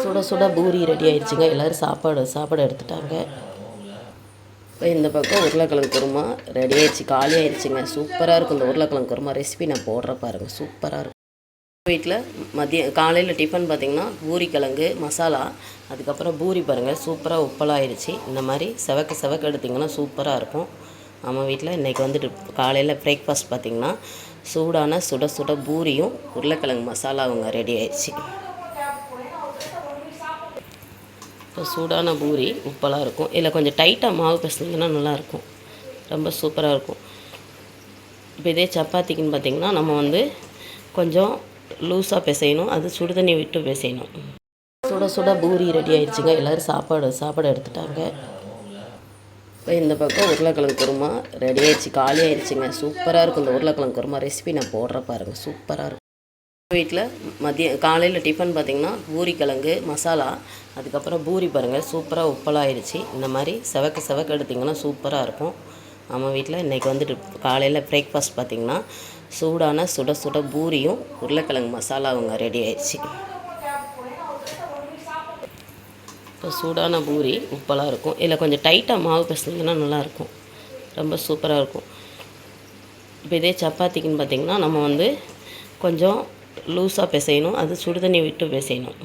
சுட சுட பூரி ரெடி ஆயிடுச்சுங்க. எல்லோரும் சாப்பாடு எடுத்துட்டாங்க. இப்போ இந்த பக்கம் உருளைக்கிழங்கு குருமா ரெடி ஆயிடுச்சு, காலி ஆயிடுச்சுங்க. சூப்பராக இருக்கும் இந்த உருளைக்கிழங்கு குருமா ரெசிபி நான் போடுற பாருங்கள், சூப்பராக இருக்கும். வீட்டில் காலையில் டிஃபன் பார்த்திங்கன்னா பூரிக்கிழங்கு மசாலா, அதுக்கப்புறம் பூரி பாருங்கள் சூப்பராக உப்பலாகிடுச்சு. இந்த மாதிரி செவக்க எடுத்திங்கன்னா சூப்பராக இருக்கும். நம்ம வீட்டில் இன்றைக்கி வந்துட்டு காலையில் பிரேக்ஃபாஸ்ட் பார்த்திங்கன்னா சூடான சுட சுட பூரியும் உருளைக்கிழங்கு மசாலாவுங்க ரெடி ஆயிடுச்சு. இப்போ சூடான பூரி உப்பெல்லாம் இருக்கும். இதில் கொஞ்சம் டைட்டாக மாவு பிசைஞ்சிங்கன்னா நல்லாயிருக்கும், ரொம்ப சூப்பராக இருக்கும். இப்போ இதே சப்பாத்திக்குன்னு பார்த்திங்கன்னா நம்ம கொஞ்சம் லூஸாக பிசையணும், அது சுடு தண்ணி விட்டு பிசையணும். சுட சுட பூரி ரெடி ஆயிடுச்சுங்க. எல்லோரும் சாப்பாடு எடுத்துட்டாங்க. இப்போ இந்த பக்கம் உருளைக்கிழங்கு குருமா ரெடி ஆயிடுச்சு, காலி ஆயிடுச்சுங்க. சூப்பராக இருக்கும் இந்த உருளைக்கிழங்கு குருமா ரெசிபி நான் போடுற பாருங்கள், சூப்பராக இருக்கும். வீட்டில் காலையில் டிஃபன் பார்த்திங்கன்னா பூரிக்கிழங்கு மசாலா, அதுக்கப்புறம் பூரி பாருங்கள் சூப்பராக உப்பலாகிடுச்சு. இந்த மாதிரி செவக்க எடுத்திங்கன்னா சூப்பராக இருக்கும். நம்ம வீட்டில் இன்றைக்கி வந்துட்டு காலையில் பிரேக்ஃபாஸ்ட் பார்த்திங்கன்னா சூடான சுட சுட பூரியும் உருளைக்கிழங்கு மசாலாவுங்க ரெடி ஆயிடுச்சு. இப்போ சூடான பூரி உப்பெல்லாம் இருக்கும். இதில் கொஞ்சம் டைட்டாக மாவு பிசைஞ்சிங்கன்னா நல்லாயிருக்கும், ரொம்ப சூப்பராக இருக்கும். இப்போ இதே சப்பாத்திக்குன்னு பார்த்திங்கன்னா நம்ம கொஞ்சம் லூஸாக பிசையணும், அது சுடு தண்ணி விட்டு பிசையணும்.